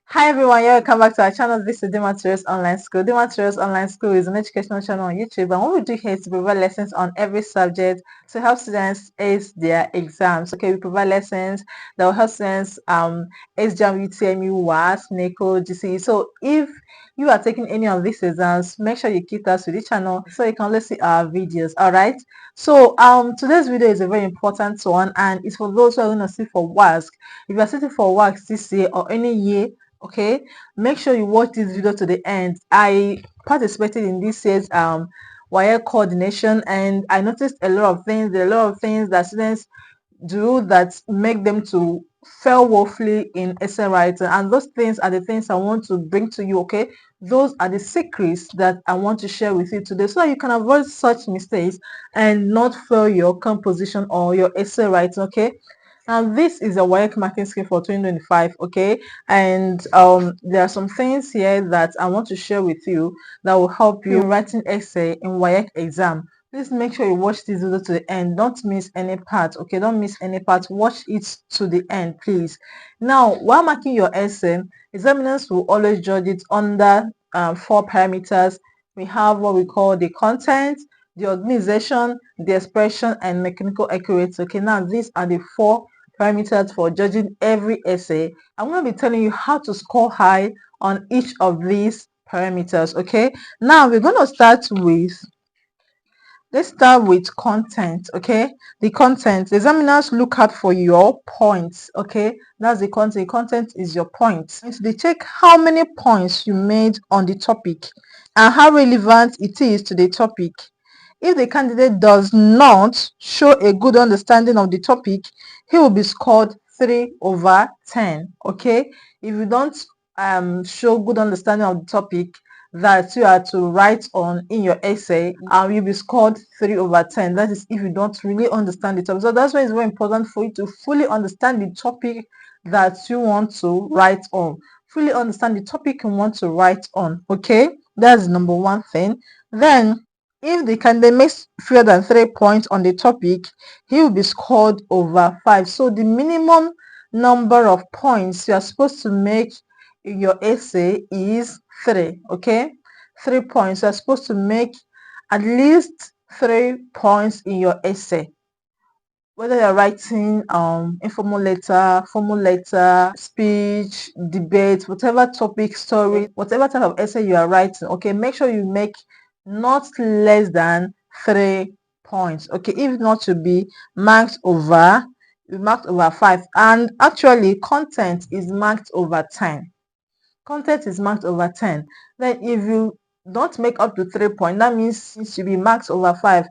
Hi everyone, welcome back to our channel. This is Materials Online School. Materials Online School is an educational channel on YouTube, and what we do here is to provide lessons on every subject to help students ace their exams. Okay, we provide lessons that will help students ace JAM, UTME, WASSCE, NACO, GCE. So if you are taking any of these exams, make sure you keep us with the channel so you can always see our videos. All right. So today's video is a very important one, and it's for those who are going to sit for WASSCE. If you are sitting for WASSCE this year or any year, okay, make sure you watch this video to the end. I participated in this year's WAEC coordination, and I noticed a lot of things. There are a lot of things that students do that make them to fail woefully in essay writing, and those things are the things I want to bring to you. Okay, those are the secrets that I want to share with you today so that you can avoid such mistakes and not fail your composition or your essay writing. Okay, and this is a WAEC marking scheme for 2025. Okay, and there are some things here that I want to share with you that will help you in writing essay in WAEC exam. Please make sure you watch this video to the end. Don't miss any part. Okay, don't miss any part. Watch it to the end, please. Now, while marking your essay, examiners will always judge it under 4 parameters. We have what we call the content, the organization, the expression, and mechanical accuracy. Okay, now these are the 4 parameters for judging every essay. I'm going to be telling you how to score high on each of these parameters. Okay, now we're going to start with, let's start with content. Okay, the content, the examiners look out for your points. Okay, that's the content. The content is your points. They check how many points you made on the topic and how relevant it is to the topic. If the candidate does not show a good understanding of the topic, he will be scored 3/10. Okay, if you don't show good understanding of the topic that you are to write on in your essay, you'll be scored 3/10. That is if you don't really understand the topic. So that's why it's very important for you to fully understand the topic that you want to write on. Fully understand the topic you want to write on. Okay, that's number one thing. Then if the candidate makes fewer than 3 points on the topic, he will be scored over 5. So the minimum number of points you are supposed to make in your essay is 3. Okay, 3 points. You are supposed to make at least 3 points in your essay. Whether you're writing informal letter, formal letter, speech, debate, whatever topic, story, whatever type of essay you are writing, okay, make sure you make not less than 3 points. Okay, if not to be marked over 5. And actually content is marked over 10. Content is marked over 10. Then if you don't make up to 3 points, that means it should be marked over 5,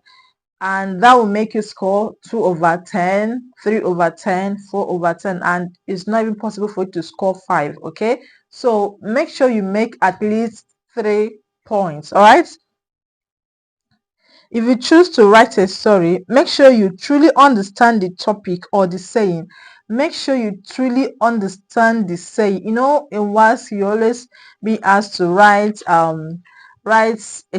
and that will make you score 2/10, 3/10, 4/10, and it's not even possible for you to score 5. Okay, so make sure you make at least 3 points. All right, if you choose to write a story, make sure you truly understand the topic or the saying. Make sure you truly understand the saying. You know, in WASSCE you always be asked to write a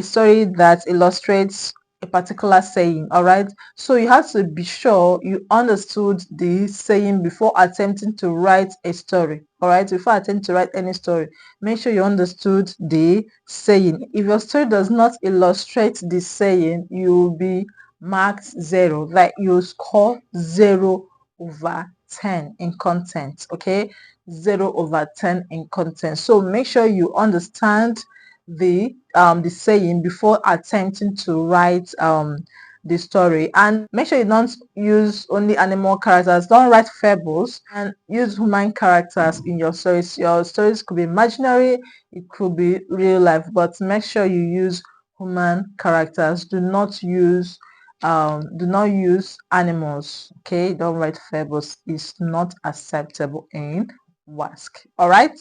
story that illustrates a particular saying. All right, so you have to be sure you understood the saying before attempting to write a story. All right, before attempting to write any story, make sure you understood the saying. If your story does not illustrate the saying, you will be marked 0, like you score 0/10 in content. Okay, 0/10 in content. So make sure you understand the saying before attempting to write the story, and make sure you don't use only animal characters. Don't write fables, and use human characters in your stories. Your stories could be imaginary, it could be real life, but make sure you use human characters. Do not use animals. Okay, don't write fables. It's not acceptable in WASC. All right,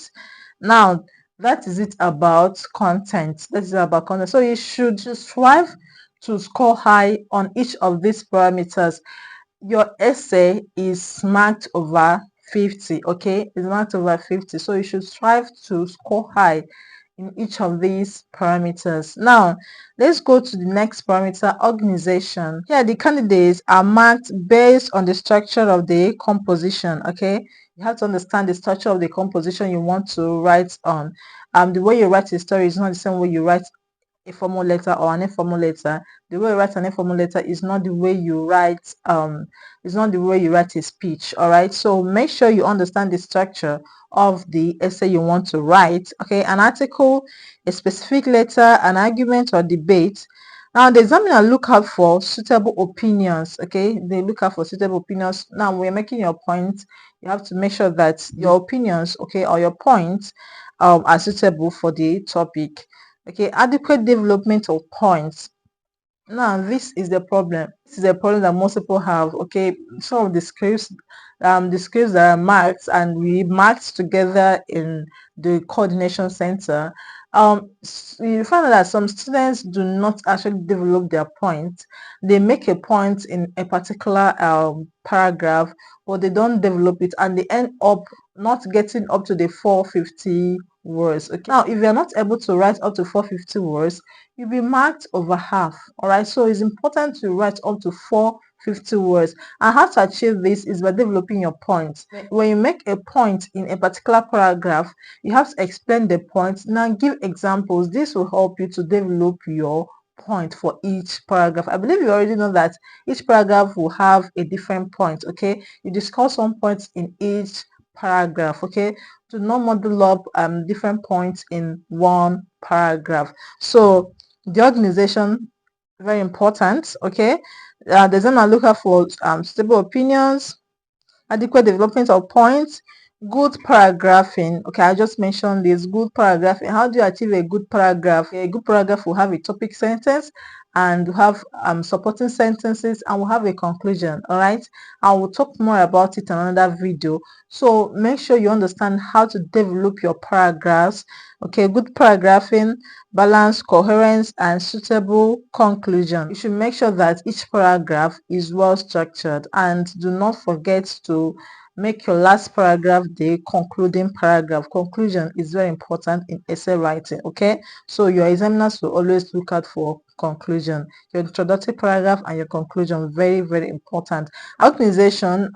now that is it about content. That is about content. So you should strive to score high on each of these parameters. Your essay is marked over 50. Okay, it's marked over 50, so you should strive to score high in each of these parameters. Now, let's go to the next parameter, organization. Here, the candidates are marked based on the structure of the composition. Okay, you have to understand the structure of the composition you want to write on. The way you write a story is not the same way you write a formal letter or an informal letter. The way you write an informal letter is not the way you write a speech. All right, so make sure you understand the structure of the essay you want to write. Okay, an article, a specific letter, an argument or debate. Now the examiner look out for suitable opinions. Okay, they look out for suitable opinions. Now we're making your point, you have to make sure that your opinions, okay, or your points are suitable for the topic. Okay, adequate development of points. Now this is the problem. This is a problem that most people have. Okay, some of the scripts that are marked and we marked together in the coordination center, you find out that some students do not actually develop their points. They make a point in a particular paragraph, but they don't develop it, and they end up not getting up to the 450 words. Okay, now if you're not able to write up to 450 words, you'll be marked over half. All right, so it's important to write up to 450 words, and how to achieve this is by developing your points. When you make a point in a particular paragraph, you have to explain the point. Now give examples. This will help you to develop your point for each paragraph. I believe you already know that each paragraph will have a different point. Okay, you discuss one point in each paragraph. Okay, to not model up different points in one paragraph. So the organization, very important. Okay, there's an looker for stable opinions, adequate development of points, good paragraphing. Okay, I just mentioned this, good paragraphing. How do you achieve a good paragraph? A good paragraph will have a topic sentence and have supporting sentences, and we'll have a conclusion. All right, I will talk more about it in another video. So make sure you understand how to develop your paragraphs. Okay, good paragraphing, balance, coherence, and suitable conclusion. You should make sure that each paragraph is well structured, and do not forget to make your last paragraph the concluding paragraph. Conclusion is very important in essay writing. Okay, so your examiners will always look out for conclusion. Your introductory paragraph and your conclusion, very, very important. Organization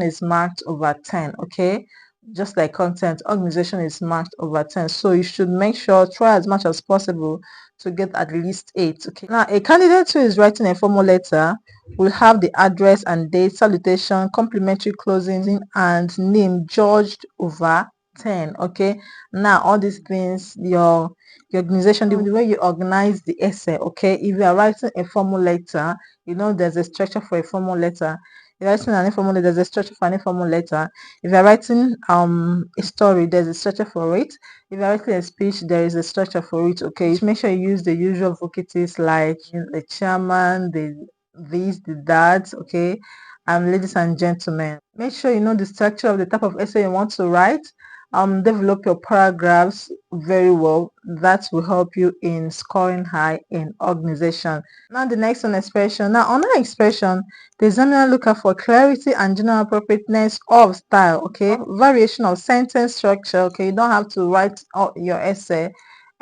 is marked over 10. Okay, just like content, organization is marked over 10, so you should make sure, try as much as possible to get at least 8. Okay, now a candidate who is writing a formal letter will have the address and date, salutation, complimentary closing, and name judged over 10. Okay, now all these things, your organization, the way you organize the essay. Okay, if you are writing a formal letter, you know there's a structure for a formal letter. If you're writing an informal letter, there's a structure for an informal letter. If you're writing a story, there's a structure for it. If you're writing a speech, there is a structure for it. Okay, make sure you use the usual vocatives like the chairman, the this, the that. Okay, ladies and gentlemen, make sure you know the structure of the type of essay you want to write. Develop your paragraphs very well. That will help you in scoring high in organization. Now the next one, expression. Now on that expression, the examiner look out for clarity and general appropriateness of style. Okay, variation of sentence structure. Okay, you don't have to write your essay,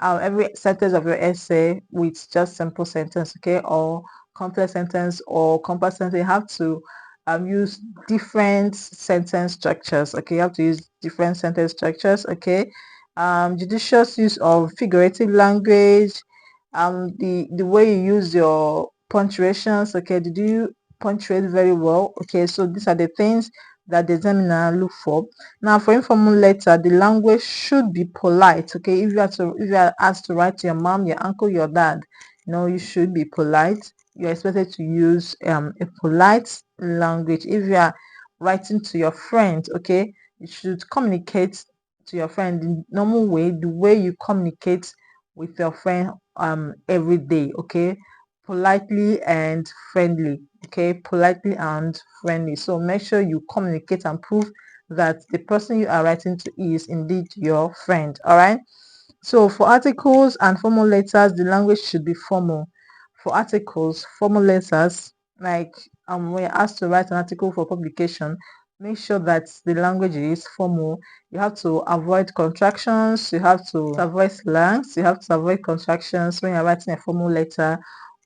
every sentence of your essay with just simple sentence. Okay, or complex sentence or compact sentence. You have to use different sentence structures. Okay, you have to use different sentence structures. Okay, judicious use of figurative language, the way you use your punctuations. Okay, did you punctuate very well? Okay, so these are the things that the examiner look for. Now for informal letter, the language should be polite. Okay, if you are asked to write to your mom, your uncle, your dad, you should be polite. You're expected to use a polite language. If you are writing to your friend, okay, you should communicate to your friend in normal way, the way you communicate with your friend every day. Okay, politely and friendly. Okay, politely and friendly. So make sure you communicate and prove that the person you are writing to is indeed your friend. All right, so for articles and formal letters, the language should be formal. For articles, formal letters, like when you're asked to write an article for publication, make sure that the language is formal. You have to avoid contractions, you have to avoid slangs, you have to avoid contractions when you're writing a formal letter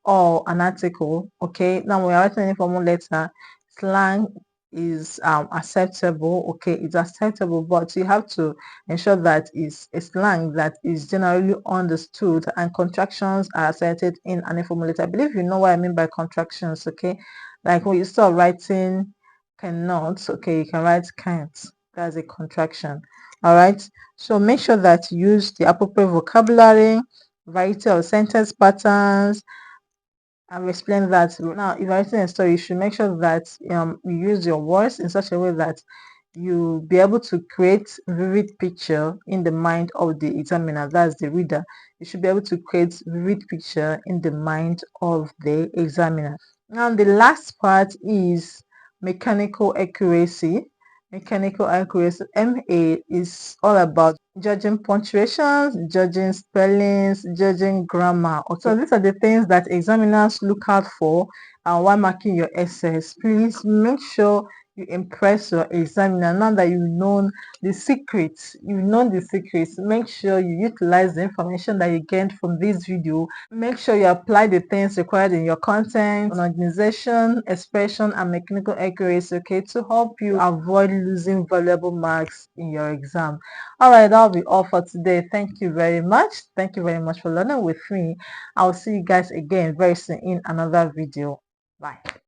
or an article. Okay, now when you're writing any formal letter, slang is acceptable. Okay, it's acceptable, but you have to ensure that it's a slang that is generally understood, and contractions are accepted in an informal letter. I believe you know what I mean by contractions. Okay, like when you start writing cannot, okay, you can write can't. That's a contraction. All right, so make sure that you use the appropriate vocabulary, variety of sentence patterns. I've explained that. Now, if you're writing a story, you should make sure that you use your words in such a way that you be able to create vivid picture in the mind of the examiner, that's the reader. You should be able to create vivid picture in the mind of the examiner. Now, the last part is mechanical accuracy. Mechanical accuracy, MA, is all about judging punctuations, judging spellings, judging grammar. Okay. So these are the things that examiners look out for while marking your essays. Please make sure you impress your examiner. Now that you've known the secrets, make sure you utilize the information that you gained from this video. Make sure you apply the things required in your content on organization, expression, and mechanical accuracy, okay, to help you avoid losing valuable marks in your exam. All right, that'll be all for today. Thank you very much. Thank you very much for learning with me. I'll see you guys again very soon in another video. Bye.